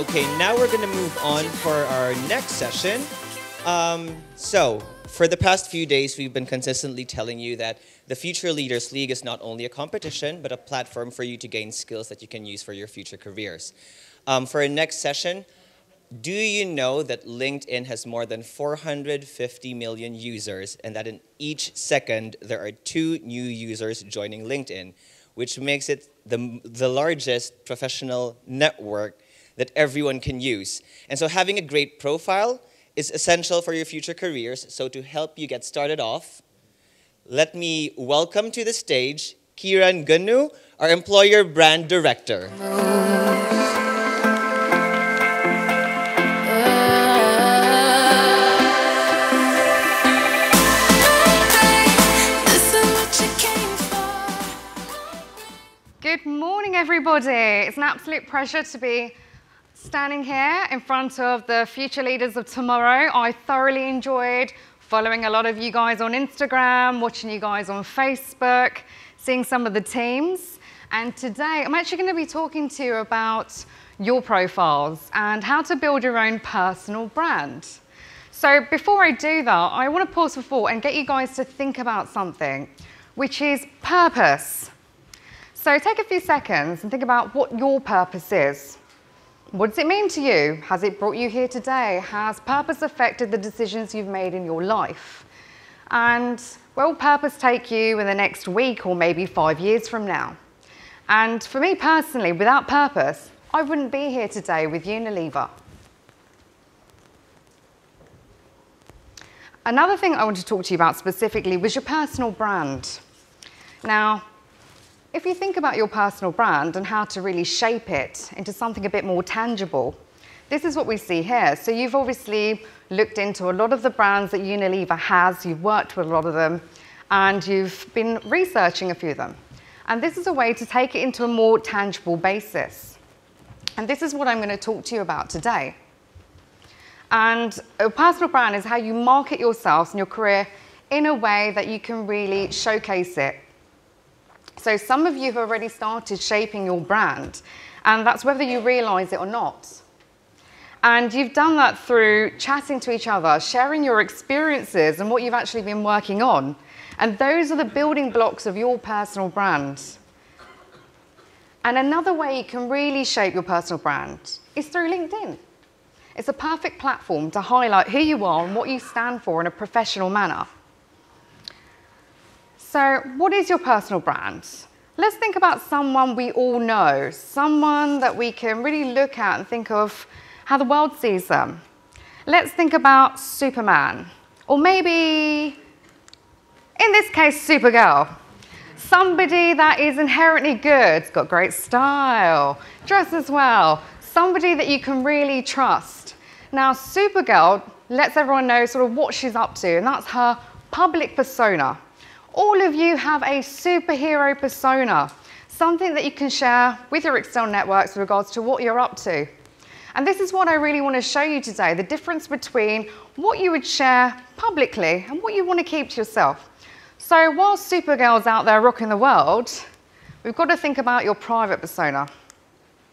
Okay, now we're going to move on for our next session. So, for the past few days, we've been consistently telling you that the Future Leaders League is not only a competition, but a platform for you to gain skills that you can use for your future careers. For our next session, do you know that LinkedIn has more than 450 million users, and that in each second there are 2 new users joining LinkedIn, which makes it the largest professional network that everyone can use. And so having a great profile is essential for your future careers. So to help you get started off, let me welcome to the stage Keeran Gunnoo, our Employer Brand Director. Good morning, everybody. It's an absolute pleasure to be standing here in front of the future leaders of tomorrow. I thoroughly enjoyed following a lot of you guys on Instagram, watching you guys on Facebook, seeing some of the teams. And today, I'm actually going to be talking to you about your profiles and how to build your own personal brand. So before I do that, I want to pause for thought and get you guys to think about something, which is purpose. So take a few seconds and think about what your purpose is. What does it mean to you? Has it brought you here today? Has purpose affected the decisions you've made in your life? And where will purpose take you in the next week or maybe 5 years from now? And for me personally, without purpose, I wouldn't be here today with Unilever. Another thing I want to talk to you about specifically was your personal brand. Now, if you think about your personal brand and how to really shape it into something a bit more tangible, this is what we see here. So you've obviously looked into a lot of the brands that Unilever has, you've worked with a lot of them, and you've been researching a few of them. And this is a way to take it into a more tangible basis. And this is what I'm going to talk to you about today. And a personal brand is how you market yourselves and your career in a way that you can really showcase it. So some of you have already started shaping your brand, and that's whether you realize it or not. And you've done that through chatting to each other, sharing your experiences and what you've actually been working on. And those are the building blocks of your personal brand. And another way you can really shape your personal brand is through LinkedIn. It's a perfect platform to highlight who you are and what you stand for in a professional manner. So what is your personal brand? Let's think about someone we all know, someone that we can really look at and think of how the world sees them. Let's think about Superman, or maybe, in this case, Supergirl. Somebody that is inherently good, got great style, dresses well, somebody that you can really trust. Now, Supergirl lets everyone know sort of what she's up to, and that's her public persona. All of you have a superhero persona, something that you can share with your external networks with regards to what you're up to. And this is what I really want to show you today, the difference between what you would share publicly and what you want to keep to yourself. So while Supergirl's out there rocking the world, we've got to think about your private persona.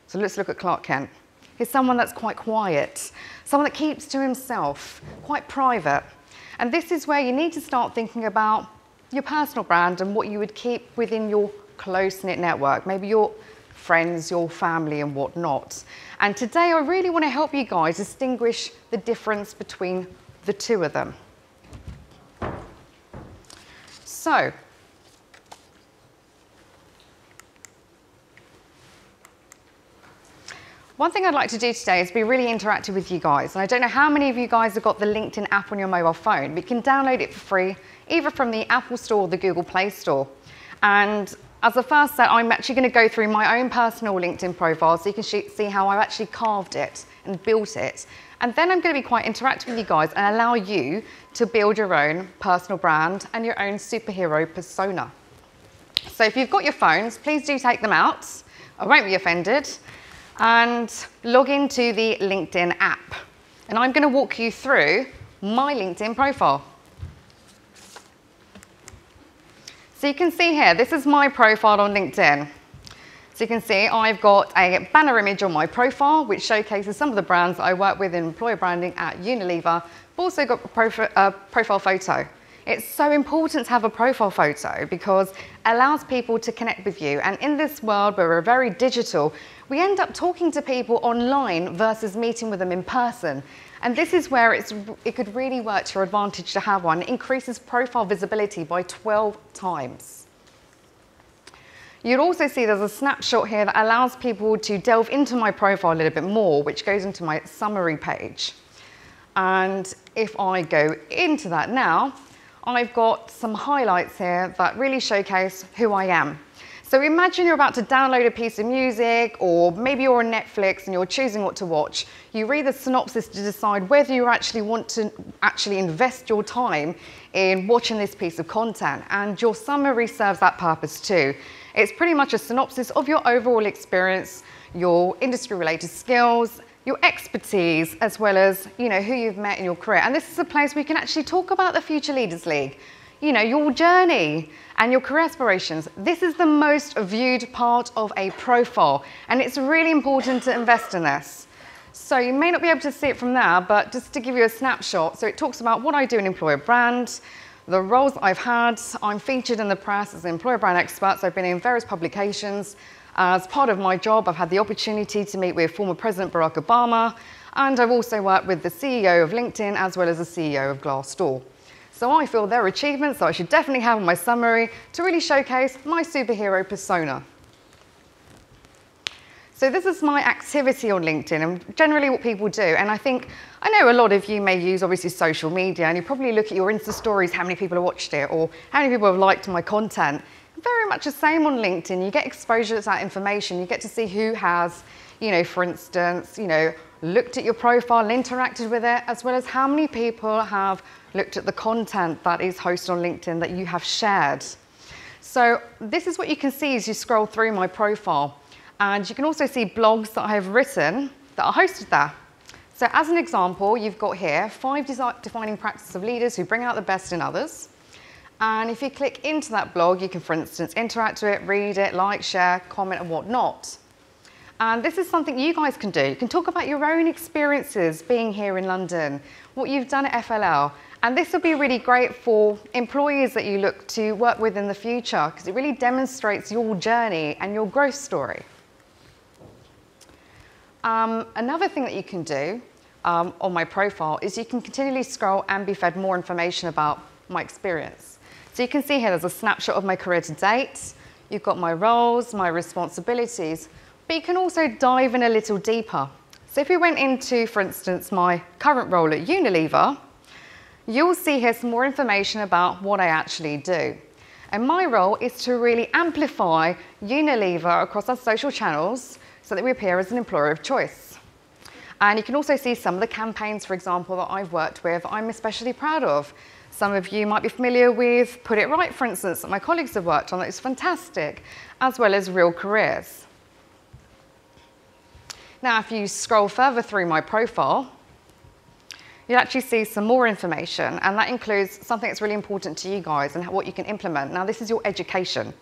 So let's look at Clark Kent. He's someone that's quite quiet, someone that keeps to himself, quite private. And this is where you need to start thinking about your personal brand and what you would keep within your close-knit network, maybe your friends, your family and whatnot. And today I really want to help you guys distinguish the difference between the two of them. So, one thing I'd like to do today is be really interactive with you guys. And I don't know how many of you guys have got the LinkedIn app on your mobile phone, but you can download it for free, either from the Apple Store or the Google Play Store. And as a first step, I'm actually going to go through my own personal LinkedIn profile so you can see how I've actually carved it and built it. And then I'm going to be quite interactive with you guys and allow you to build your own personal brand and your own superhero persona. So if you've got your phones, please do take them out. I won't be offended. And log into the LinkedIn app. And I'm going to walk you through my LinkedIn profile. So you can see here, this is my profile on LinkedIn. So you can see I've got a banner image on my profile, which showcases some of the brands that I work with in employer branding at Unilever. I've also got a profile photo. It's so important to have a profile photo because it allows people to connect with you. And in this world where we're very digital, we end up talking to people online versus meeting with them in person. And this is where it could really work to your advantage to have one. It increases profile visibility by 12 times. You'll also see there's a snapshot here that allows people to delve into my profile a little bit more, which goes into my summary page. And if I go into that now, I've got some highlights here that really showcase who I am. So imagine you're about to download a piece of music, or maybe you're on Netflix and you're choosing what to watch. You read the synopsis to decide whether you actually want to invest your time in watching this piece of content, and your summary serves that purpose too. It's pretty much a synopsis of your overall experience, your industry-related skills, your expertise, as well as who you've met in your career. And this is a place where you can actually talk about the Future Leaders League, your journey and your career aspirations. This is the most viewed part of a profile, and it's really important to invest in this. So you may not be able to see it from there, but just to give you a snapshot, so it talks about what I do in employer brand, the roles that I've had. I'm featured in the press as an employer brand expert, so I've been in various publications. As part of my job, I've had the opportunity to meet with former President Barack Obama, and I've also worked with the CEO of LinkedIn as well as the CEO of Glassdoor. So I feel they're achievements that I should definitely have in my summary to really showcase my superhero persona. So this is my activity on LinkedIn and generally what people do. And I know a lot of you may use obviously social media, and you probably look at your Insta stories, how many people have watched it or how many people have liked my content. Very much the same on LinkedIn. You get exposure to that information. You get to see who has, for instance, looked at your profile, interacted with it, as well as how many people have looked at the content that is hosted on LinkedIn that you have shared. So this is what you can see as you scroll through my profile. And you can also see blogs that I have written that are hosted there. So as an example, you've got here 5 defining practices of leaders who bring out the best in others. And if you click into that blog, you can, for instance, interact with it, read it, like, share, comment, and whatnot. And this is something you guys can do. You can talk about your own experiences being here in London, what you've done at FLL. And this will be really great for employees that you look to work with in the future, because it really demonstrates your journey and your growth story. Another thing that you can do on my profile is you can continually scroll and be fed more information about my experience. So you can see here there's a snapshot of my career to date. You've got my roles, my responsibilities, but you can also dive in a little deeper. So if we went into, for instance, my current role at Unilever, you'll see here some more information about what I actually do. And my role is to really amplify Unilever across our social channels so that we appear as an employer of choice. And you can also see some of the campaigns, for example, that I've worked with I'm especially proud of. Some of you might be familiar with Put It Right, for instance, that my colleagues have worked on. That is fantastic, as well as Real Careers. Now, if you scroll further through my profile, you'll actually see some more information, and that includes something that's really important to you guys and what you can implement. Now, this is your education.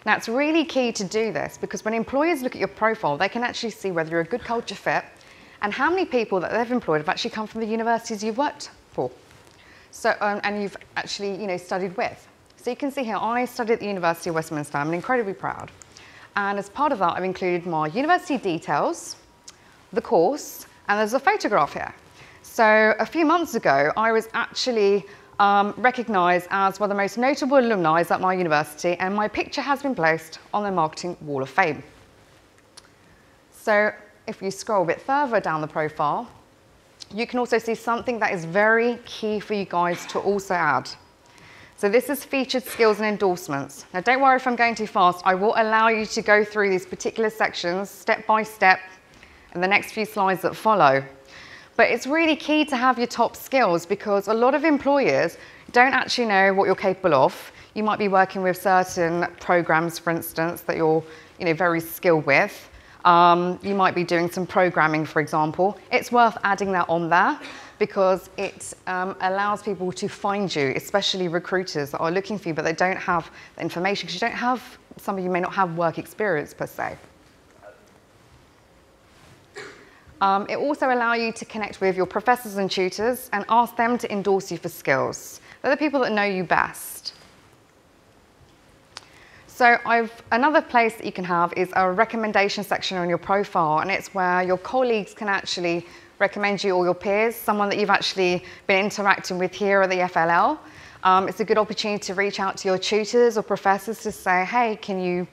Now, it's really key to do this because when employers look at your profile, they can actually see whether you're a good culture fit and how many people that they've employed have actually come from the universities you've worked for. So, and you've actually, studied with. So you can see here, I studied at the University of Westminster. I'm incredibly proud. And as part of that, I've included my university details, the course, and there's a photograph here. So a few months ago, I was actually recognised as one of the most notable alumni at my university, and my picture has been placed on the Marketing Wall of Fame. So if you scroll a bit further down the profile, you can also see something that is very key for you guys to also add. So this is featured skills and endorsements. Now don't worry if I'm going too fast, I will allow you to go through these particular sections step by step in the next few slides that follow. But it's really key to have your top skills because a lot of employers don't actually know what you're capable of. You might be working with certain programs, for instance, that you're very skilled with. You might be doing some programming, for example. It's worth adding that on there because it allows people to find you, especially recruiters that are looking for you, but they don't have the information because some of you may not have work experience per se. It also allows you to connect with your professors and tutors and ask them to endorse you for skills. They're the people that know you best. So another place that you can have is a recommendation section on your profile, and it's where your colleagues can actually recommend you or your peers, someone that you've actually been interacting with here at the FLL. It's a good opportunity to reach out to your tutors or professors to say, hey, can you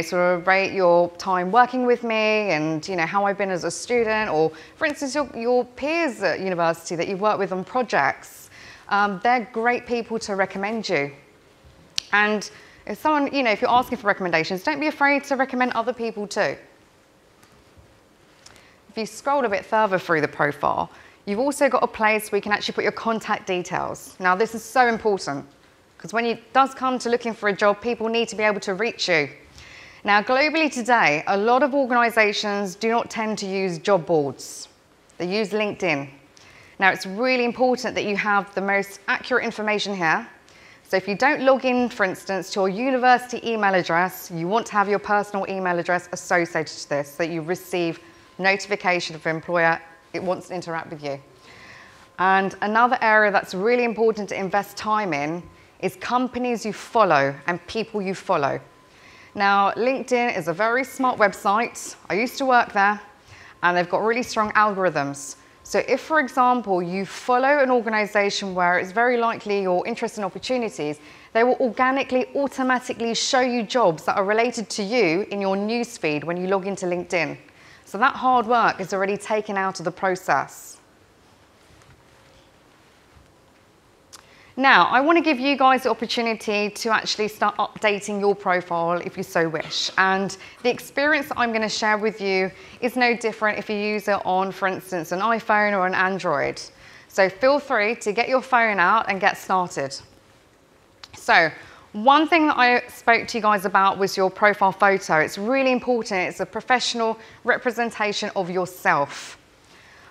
sort of rate your time working with me and, how I've been as a student, or for instance, your peers at university that you've worked with on projects. They're great people to recommend you. And if someone, if you're asking for recommendations, don't be afraid to recommend other people too. If you scroll a bit further through the profile, you've also got a place where you can actually put your contact details. Now, this is so important because when it does come to looking for a job, people need to be able to reach you. Now, globally today, a lot of organizations do not tend to use job boards. They use LinkedIn. Now, it's really important that you have the most accurate information here. So if you don't log in, for instance, to your university email address, you want to have your personal email address associated to this so that you receive notification of an employer it wants to interact with you. And another area that's really important to invest time in is companies you follow and people you follow. Now, LinkedIn is a very smart website. I used to work there, and they've got really strong algorithms. So if, for example, you follow an organization where it's very likely you're interested in opportunities, they will organically, automatically show you jobs that are related to you in your newsfeed when you log into LinkedIn. So that hard work is already taken out of the process. Now, I want to give you guys the opportunity to actually start updating your profile if you so wish. And the experience that I'm going to share with you is no different if you use it on, for instance, an iPhone or an Android. So feel free to get your phone out and get started. So one thing that I spoke to you guys about was your profile photo. It's really important. It's a professional representation of yourself.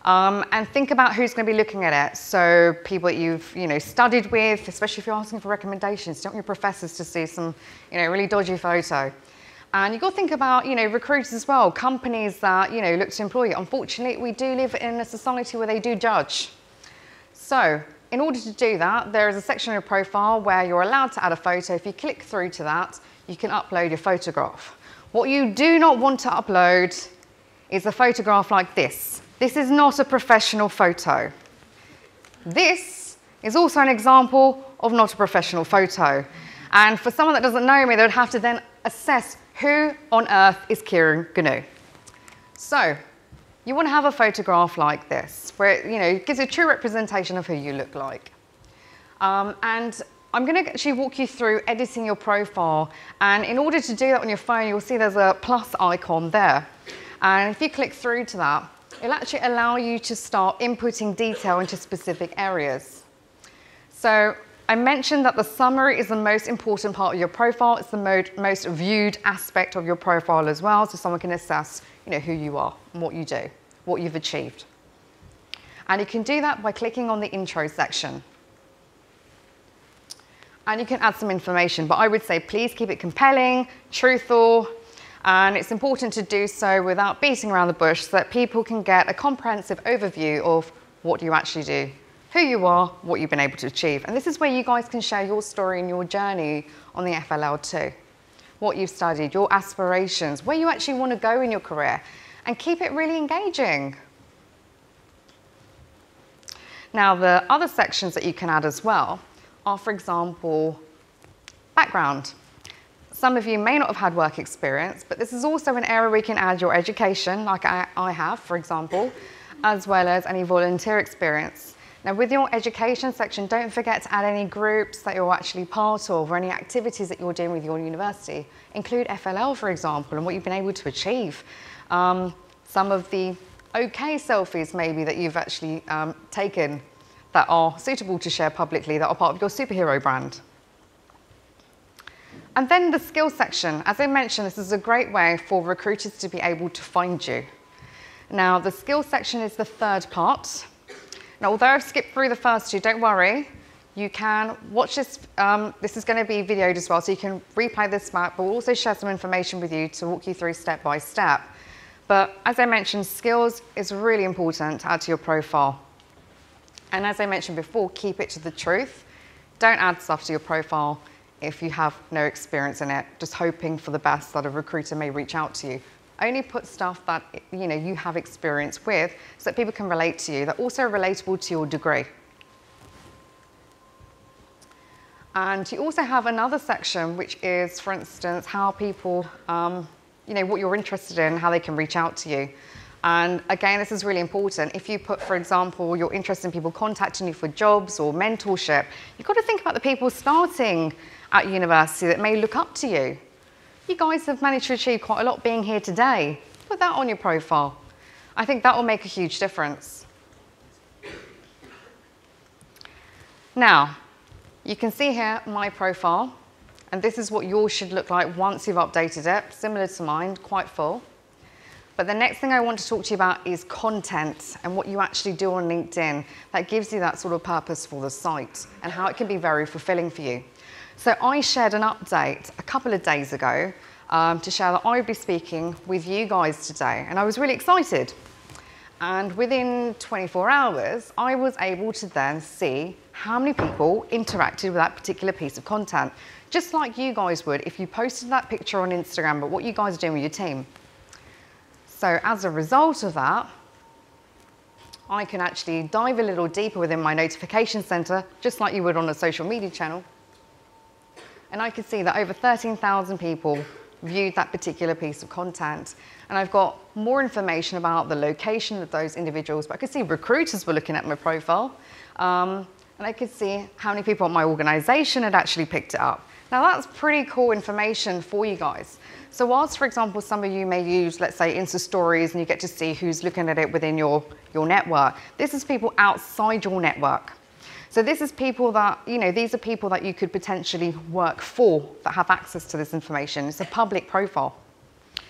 And think about who's going to be looking at it. So people that you've studied with, especially if you're asking for recommendations, you don't want your professors to see some really dodgy photo. And you've got to think about recruiters as well, companies that look to employ you. Unfortunately, we do live in a society where they do judge. So in order to do that, there is a section of your profile where you're allowed to add a photo. If you click through to that, you can upload your photograph. What you do not want to upload is a photograph like this. This is not a professional photo. This is also an example of not a professional photo. And for someone that doesn't know me, they would have to then assess who on earth is Keeran Gunnoo. So you want to have a photograph like this, where it gives a true representation of who you look like. And I'm going to actually walk you through editing your profile. And in order to do that on your phone, you'll see there's a plus icon there. And if you click through to that, it'll actually allow you to start inputting detail into specific areas. So I mentioned that the summary is the most important part of your profile. It's the most viewed aspect of your profile as well, so someone can assess who you are and what you do, what you've achieved. And you can do that by clicking on the intro section. And you can add some information, but I would say please keep it compelling, truthful, and it's important to do so without beating around the bush so that people can get a comprehensive overview of what you actually do, who you are, what you've been able to achieve. And this is where you guys can share your story and your journey on the FLL too. What you've studied, your aspirations, where you actually want to go in your career, and keep it really engaging. Now, the other sections that you can add as well are, for example, background. Some of you may not have had work experience, but this is also an area where you can add your education, like I have, for example, as well as any volunteer experience. Now, with your education section, don't forget to add any groups that you're actually part of or any activities that you're doing with your university. Include FLL, for example, and what you've been able to achieve. Some of the okay selfies, maybe, that you've actually taken that are suitable to share publicly, that are part of your superhero brand. And then the skills section. As I mentioned, this is a great way for recruiters to be able to find you. Now, the skills section is the third part. Now, although I've skipped through the first two, don't worry. You can watch this. This is going to be videoed as well, so you can replay this back, but we'll also share some information with you to walk you through step by step. But as I mentioned, skills is really important to add to your profile. And as I mentioned before, keep it to the truth. Don't add stuff to your profile if you have no experience in it, just hoping for the best that a recruiter may reach out to you. Only put stuff that you have experience with so that people can relate to you, that also are relatable to your degree. And you also have another section, which is, for instance, how people, what you're interested in, how they can reach out to you. And again, this is really important. If you put, for example, you're interested in people contacting you for jobs or mentorship, you've got to think about the people starting at university that may look up to you. You guys have managed to achieve quite a lot being here today. Put that on your profile. I think that will make a huge difference. Now, you can see here my profile, and this is what yours should look like once you've updated it, similar to mine, quite full. But the next thing I want to talk to you about is content and what you actually do on LinkedIn that gives you that sort of purpose for the site and how it can be very fulfilling for you. So I shared an update a couple of days ago to share that I would be speaking with you guys today, and I was really excited. And within 24 hours, I was able to then see how many people interacted with that particular piece of content, just like you guys would if you posted that picture on Instagram, but what you guys are doing with your team. So as a result of that, I can actually dive a little deeper within my notification center, just like you would on a social media channel. And I could see that over 13,000 people viewed that particular piece of content. And I've got more information about the location of those individuals, but I could see recruiters were looking at my profile. And I could see how many people at my organization had actually picked it up. Now that's pretty cool information for you guys. So whilst, for example, some of you may use, let's say, Insta stories and you get to see who's looking at it within your network, this is people outside your network. So this is people that, these are people that you could potentially work for that have access to this information. It's a public profile.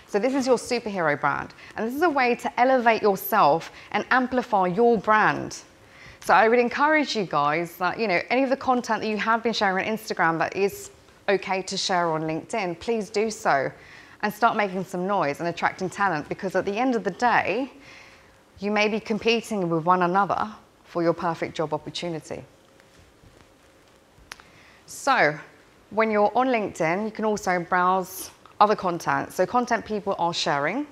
So this is your superhero brand. And this is a way to elevate yourself and amplify your brand. So I would encourage you guys that, any of the content that you have been sharing on Instagram that is okay to share on LinkedIn, please do so and start making some noise and attracting talent, because at the end of the day, you may be competing with one another for your perfect job opportunity. So when you're on LinkedIn, you can also browse other content. So content people are sharing,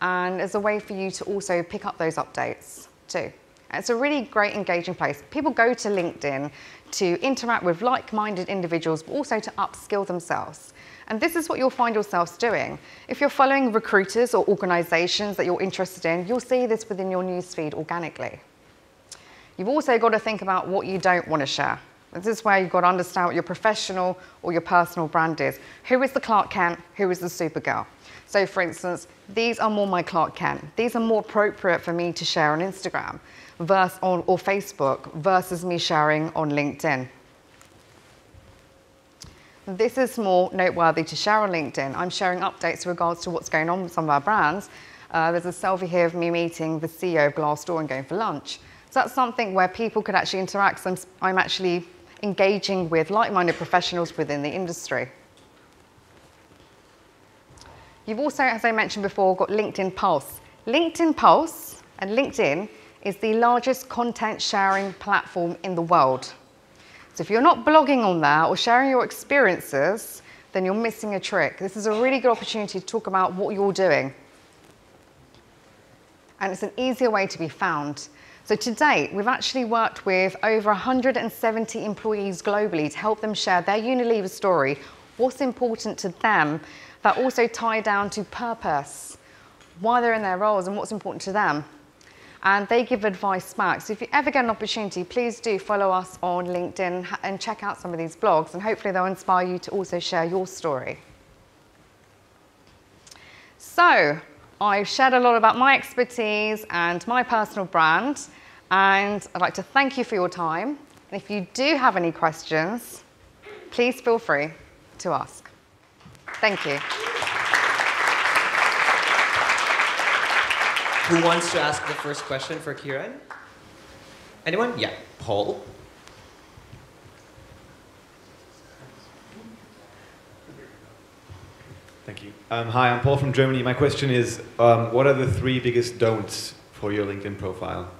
and as a way for you to also pick up those updates too. And it's a really great engaging place. People go to LinkedIn to interact with like-minded individuals, but also to upskill themselves. And this is what you'll find yourselves doing. If you're following recruiters or organizations that you're interested in, you'll see this within your newsfeed organically. You've also got to think about what you don't want to share. This is where you've got to understand what your professional or your personal brand is. Who is the Clark Kent? Who is the Supergirl? So for instance, these are more my Clark Kent. These are more appropriate for me to share on Instagram or Facebook versus me sharing on LinkedIn. This is more noteworthy to share on LinkedIn. I'm sharing updates in regards to what's going on with some of our brands. There's a selfie here of me meeting the CEO of Glassdoor and going for lunch. So that's something where people could actually interact. So I'm actually engaging with like-minded professionals within the industry. You've also, as I mentioned before, got LinkedIn Pulse. LinkedIn Pulse and LinkedIn is the largest content sharing platform in the world. So if you're not blogging on there or sharing your experiences, then you're missing a trick. This is a really good opportunity to talk about what you're doing. And it's an easier way to be found. So to date, we've actually worked with over 170 employees globally to help them share their Unilever story, what's important to them, that also tie down to purpose, why they're in their roles and what's important to them. And they give advice back. So if you ever get an opportunity, please do follow us on LinkedIn and check out some of these blogs, and hopefully they'll inspire you to also share your story. So I've shared a lot about my expertise and my personal brand, and I'd like to thank you for your time. And if you do have any questions, please feel free to ask. Thank you. Who wants to ask the first question for Keeran? Anyone? Yeah, Paul. Thank you. Hi, I'm Paul from Germany. My question is, what are the 3 biggest don'ts for your LinkedIn profile?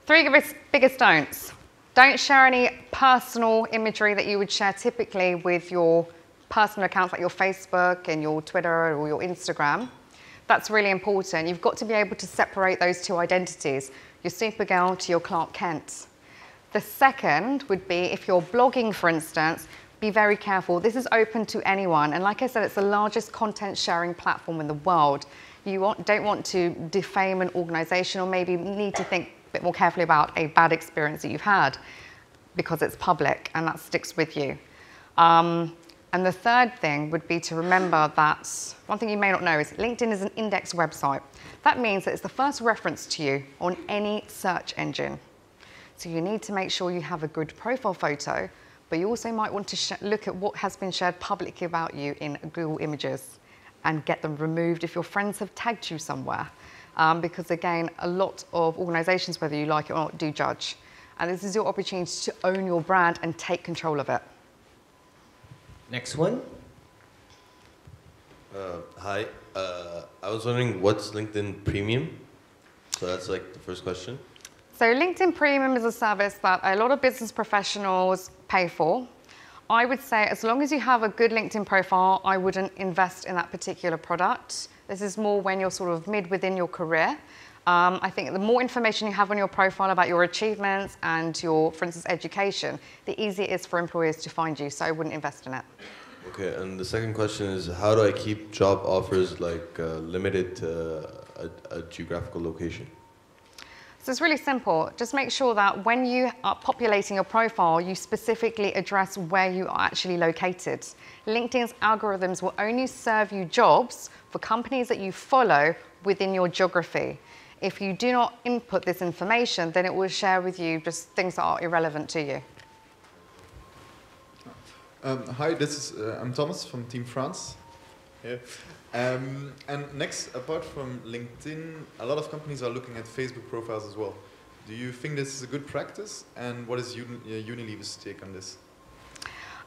3 biggest don'ts. Don't share any personal imagery that you would share typically with your personal accounts like your Facebook and your Twitter or your Instagram. That's really important. You've got to be able to separate those 2 identities, your Supergirl to your Clark Kent. The second would be if you're blogging, for instance, be very careful. This is open to anyone. And like I said, it's the largest content sharing platform in the world. You don't want to defame an organization, or maybe need to think a bit more carefully about a bad experience that you've had, because it's public and that sticks with you. And the third thing would be to remember that one thing you may not know is LinkedIn is an index website. That means that it's the first reference to you on any search engine. So you need to make sure you have a good profile photo, but you also might want to look at what has been shared publicly about you in Google Images and get them removed if your friends have tagged you somewhere. Because again, a lot of organizations, whether you like it or not, do judge. And this is your opportunity to own your brand and take control of it. Next one. Hi. I was wondering, what's LinkedIn Premium? So that's like the first question. So LinkedIn Premium is a service that a lot of business professionals pay for. I would say as long as you have a good LinkedIn profile, I wouldn't invest in that particular product. This is more when you're sort of mid within your career. I think the more information you have on your profile about your achievements and your, for instance, education, the easier it is for employers to find you, so I wouldn't invest in it. Okay, and the second question is, how do I keep job offers limited to a geographical location? So it's really simple. Just make sure that when you are populating your profile, you specifically address where you are actually located. LinkedIn's algorithms will only serve you jobs for companies that you follow within your geography. If you do not input this information, then it will share with you just things that are irrelevant to you. Hi, I'm Thomas from Team France. Here. And next, apart from LinkedIn, a lot of companies are looking at Facebook profiles as well. Do you think this is a good practice? And what is Unilever's take on this?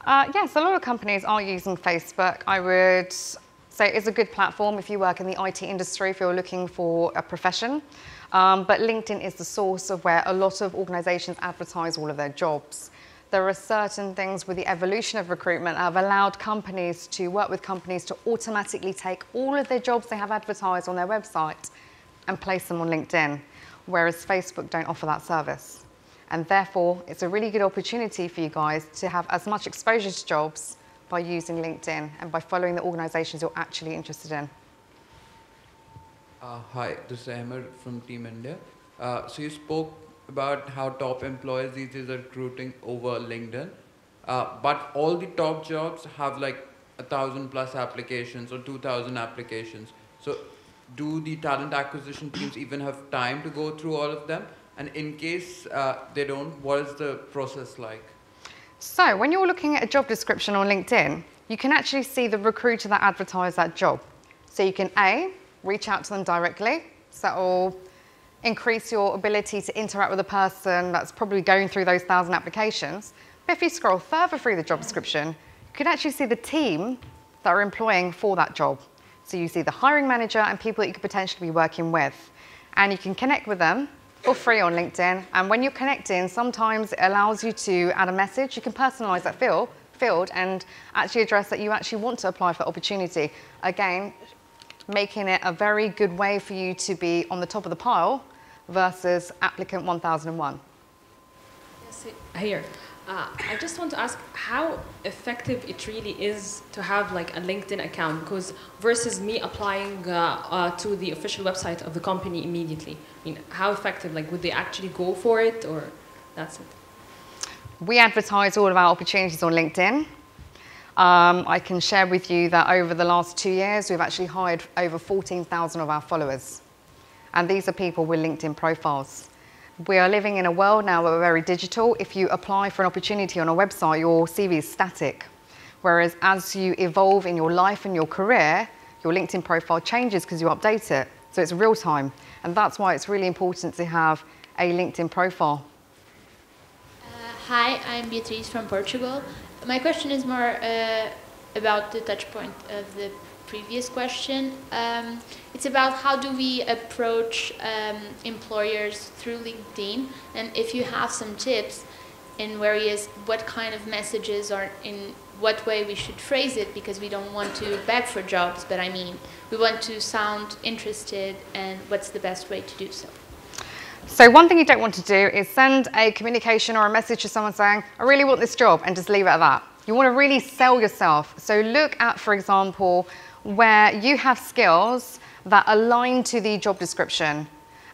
Yes, a lot of companies are using Facebook. I would say it's a good platform if you work in the IT industry, if you're looking for a profession. But LinkedIn is the source of where a lot of organizations advertise all of their jobs. There are certain things with the evolution of recruitment that have allowed companies to work with companies to automatically take all of their jobs they have advertised on their website and place them on LinkedIn, whereas Facebook don't offer that service. And therefore, it's a really good opportunity for you guys to have as much exposure to jobs by using LinkedIn and by following the organizations you're actually interested in. Hi, this is Ahmed from Team India. So you spoke about how top employers these days are recruiting over LinkedIn, but all the top jobs have like 1,000+ applications or 2,000 applications. So do the talent acquisition teams even have time to go through all of them? And in case they don't, what is the process like? So when you're looking at a job description on LinkedIn, you can actually see the recruiter that advertised that job. So you can A, reach out to them directly, so that will increase your ability to interact with a person that's probably going through those 1,000 applications. But if you scroll further through the job description, you can actually see the team that are employing for that job. So you see the hiring manager and people that you could potentially be working with. And you can connect with them for free on LinkedIn. And when you're connecting, sometimes it allows you to add a message. You can personalize that field and actually address that you actually want to apply for the opportunity. Again, making it a very good way for you to be on the top of the pile versus applicant 1001. Yes, here. I just want to ask how effective it really is to have like a LinkedIn account, because versus me applying to the official website of the company immediately. I mean, how effective? Like, would they actually go for it, or that's it? We advertise all of our opportunities on LinkedIn. I can share with you that over the last 2 years, we've actually hired over 14,000 of our followers. And these are people with LinkedIn profiles. We are living in a world now where we're very digital. If you apply for an opportunity on a website, your CV is static. Whereas as you evolve in your life and your career, your LinkedIn profile changes because you update it. So it's real time. And that's why it's really important to have a LinkedIn profile. Hi, I'm Beatriz from Portugal. My question is more about the touch point of the previous question. It's about how do we approach employers through LinkedIn, and if you have some tips in various what kind of messages or in what way we should phrase it, because we don't want to beg for jobs, but I mean, we want to sound interested, and what's the best way to do so? So one thing you don't want to do is send a communication or a message to someone saying, I really want this job, and just leave it at that. You want to really sell yourself. So look at, for example, where you have skills that align to the job description,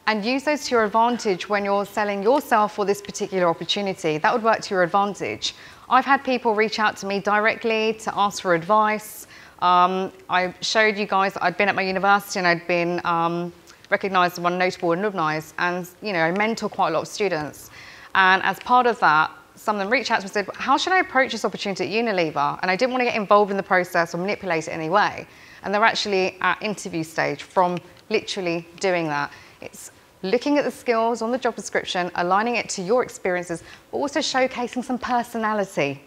and use those to your advantage when you're selling yourself for this particular opportunity. That would work to your advantage. I've had people reach out to me directly to ask for advice. I showed you guys that I'd been at my university and I'd been recognised as one notable alumni, and I mentor quite a lot of students. And as part of that, some of them reached out to me and said, how should I approach this opportunity at Unilever? And I didn't want to get involved in the process or manipulate it in any way. And they're actually at interview stage from literally doing that. It's looking at the skills on the job description, aligning it to your experiences, but also showcasing some personality.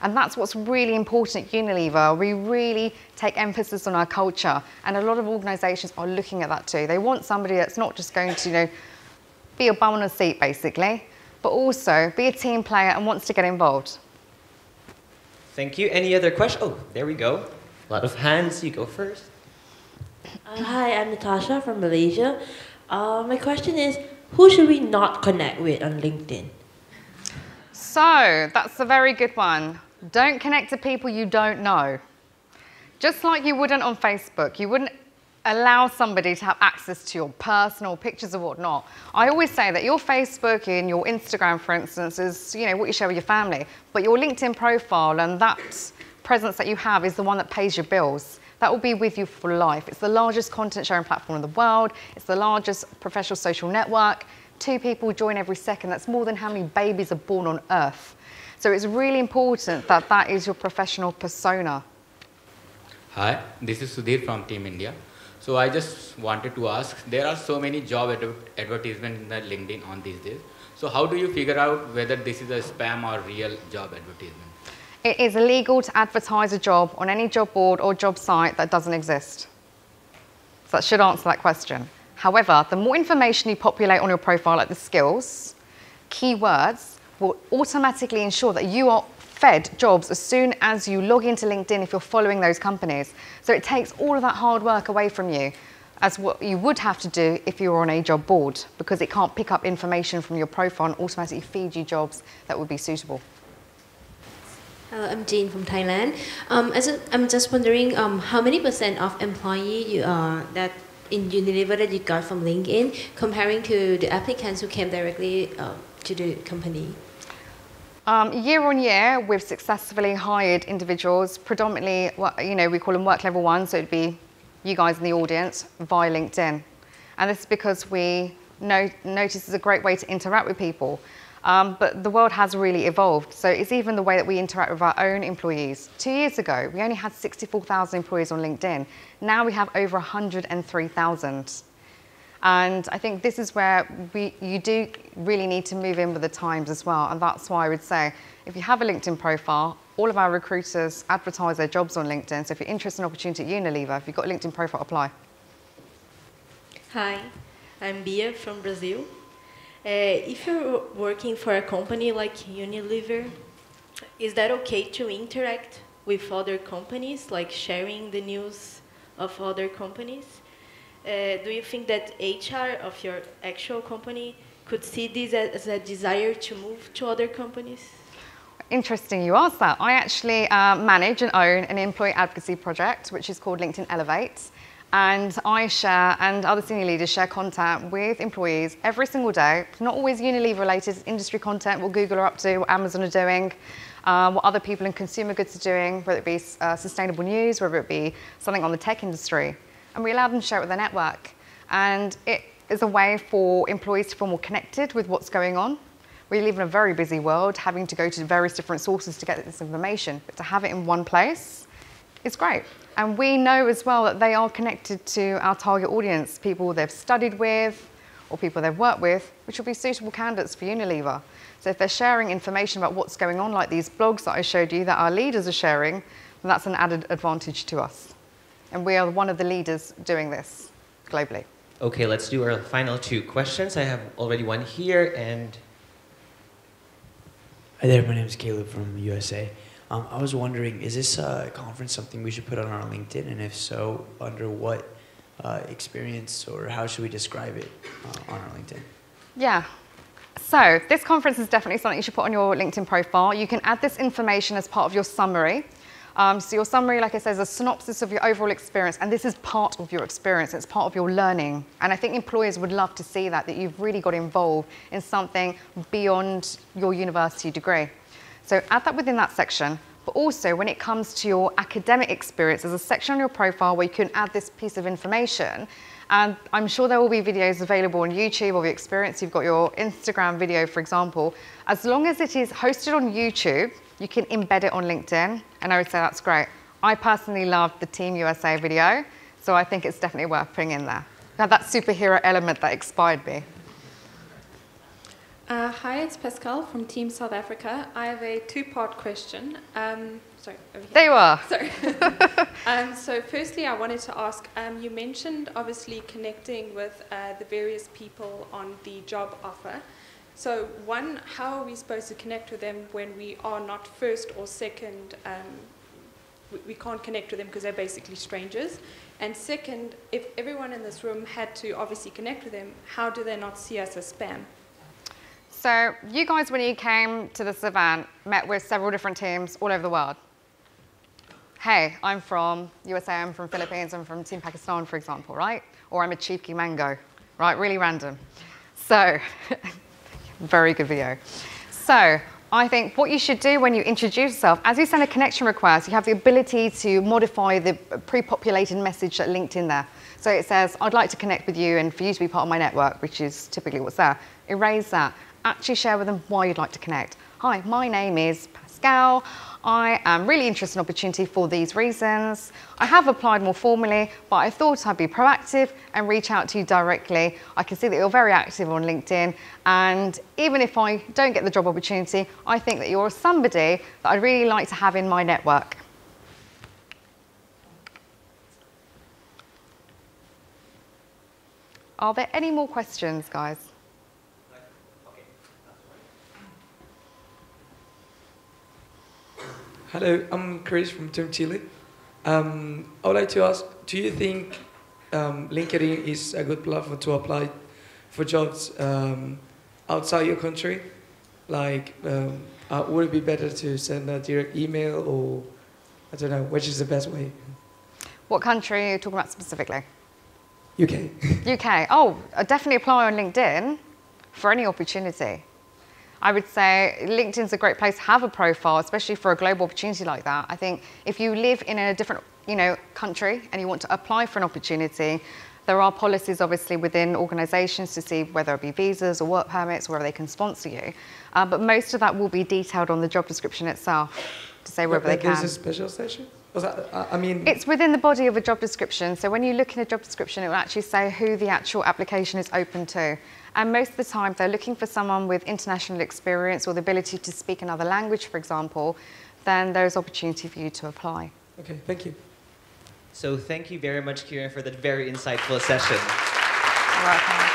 And that's what's really important at Unilever. We really take emphasis on our culture, and a lot of organisations are looking at that too. They want somebody that's not just going to, be a bum on a seat, basically, but also be a team player and wants to get involved. Thank you. Any other questions? Oh, there we go. A lot of hands. You go first. Hi, I'm Natasha from Malaysia. My question is, who should we not connect with on LinkedIn? So that's a very good one. Don't connect to people you don't know. Just like you wouldn't on Facebook, you wouldn't allow somebody to have access to your personal pictures or whatnot. I always say that your Facebook and your Instagram, for instance, is what you share with your family, but your LinkedIn profile and that presence that you have is the one that pays your bills. That will be with you for life. It's the largest content sharing platform in the world. It's the largest professional social network. 2 people join every second. That's more than how many babies are born on Earth. So it's really important that that is your professional persona. Hi, this is Sudhir from Team India. So I just wanted to ask, there are so many job advertisements in the LinkedIn on these days. So how do you figure out whether this is a spam or real job advertisement? It is illegal to advertise a job on any job board or job site that doesn't exist. So that should answer that question. However, the more information you populate on your profile, like the skills, keywords, will automatically ensure that you are fed jobs as soon as you log into LinkedIn if you're following those companies. So it takes all of that hard work away from you, as what you would have to do if you were on a job board, because it can't pick up information from your profile and automatically feed you jobs that would be suitable. Hello, I'm Jane from Thailand. I'm just wondering how many % of employee that in Unilever that you got from LinkedIn, comparing to the applicants who came directly to the company? Year on year, we've successfully hired individuals, predominantly, we call them work level 1, so it'd be you guys in the audience, via LinkedIn. And this is because we notice it's a great way to interact with people. But the world has really evolved. So it's even the way that we interact with our own employees. 2 years ago, we only had 64,000 employees on LinkedIn. Now we have over 103,000. And I think this is where you do really need to move in with the times as well. And that's why I would say, if you have a LinkedIn profile, all of our recruiters advertise their jobs on LinkedIn. So if you're interested in an opportunity at Unilever, if you've got a LinkedIn profile, apply. Hi, I'm Bia from Brazil. If you're working for a company like Unilever, is that okay to interact with other companies, like sharing the news of other companies? Do you think that HR of your actual company could see this as a desire to move to other companies? Interesting you asked that. I actually manage and own an employee advocacy project, which is called LinkedIn Elevate. And I share, and other senior leaders share content with employees every single day. It's not always Unilever related, it's industry content, what Google are up to, what Amazon are doing, what other people in consumer goods are doing, whether it be sustainable news, whether it be something on the tech industry. And we allow them to share it with their network. And it is a way for employees to feel more connected with what's going on. We live in a very busy world, having to go to various different sources to get this information. But to have it in one place is great. And we know as well that they are connected to our target audience, people they've studied with, or people they've worked with, which will be suitable candidates for Unilever. So if they're sharing information about what's going on, like these blogs that I showed you that our leaders are sharing, then that's an added advantage to us. And we are one of the leaders doing this globally. Okay, let's do our final 2 questions. I have already one here, and... Hi there, my name is Caleb from USA. I was wondering, is this conference something we should put on our LinkedIn? And if so, under what experience, or how should we describe it on our LinkedIn? Yeah. So this conference is definitely something you should put on your LinkedIn profile. You can add this information as part of your summary. So your summary, like I said, is a synopsis of your overall experience, and this is part of your experience. It's part of your learning. And I think employers would love to see that you've really got involved in something beyond your university degree. So add that within that section. But also, when it comes to your academic experience, there's a section on your profile where you can add this piece of information. And I'm sure there will be videos available on YouTube of your experience. You've got your Instagram video, for example. As long as it is hosted on YouTube, you can embed it on LinkedIn. And I would say that's great. I personally loved the Team USA video, so I think it's definitely worth putting in there. Now, that superhero element that inspired me. Hi, it's Pascal from Team South Africa. I have a 2-part question. Sorry, over here. There you are. Sorry. So firstly, I wanted to ask, you mentioned obviously connecting with the various people on the job offer. So one, how are we supposed to connect with them when we are not first or second? We can't connect with them because they're basically strangers. And second, if everyone in this room had to obviously connect with them, how do they not see us as spam? So you guys, when you came to this event, met with several different teams all over the world. Hey, I'm from USA, I'm from Philippines, I'm from Team Pakistan, for example, right? Or I'm a cheeky mango, right? Really random. So, very good video. So, I think what you should do when you introduce yourself, as you send a connection request, you have the ability to modify the pre-populated message that linked in there. So it says, I'd like to connect with you and for you to be part of my network, which is typically what's there. Erase that. Actually share with them why you'd like to connect. Hi, my name is Pascal. I am really interested in opportunity for these reasons. I have applied more formally, but I thought I'd be proactive and reach out to you directly. I can see that you're very active on LinkedIn, and even if I don't get the job opportunity, I think that you're somebody that I'd really like to have in my network. Are there any more questions, guys? Hello, I'm Chris from Team Chile. I would like to ask, do you think LinkedIn is a good platform to apply for jobs outside your country? Like, would it be better to send a direct email, or I don't know, which is the best way? What country are you talking about specifically? UK. UK. Oh, definitely apply on LinkedIn for any opportunity. I would say LinkedIn's a great place to have a profile, especially for a global opportunity like that. I think if you live in a different, country and you want to apply for an opportunity, there are policies obviously within organisations to see whether it be visas or work permits, whether they can sponsor you. But most of that will be detailed on the job description itself to say whether they can. There's a special section? It's within the body of a job description. So when you look in a job description, it will actually say who the actual application is open to. And most of the time, if they're looking for someone with international experience or the ability to speak another language, for example, then there's opportunity for you to apply. Okay, thank you. So thank you very much, Keeran, for that very insightful session. You're welcome.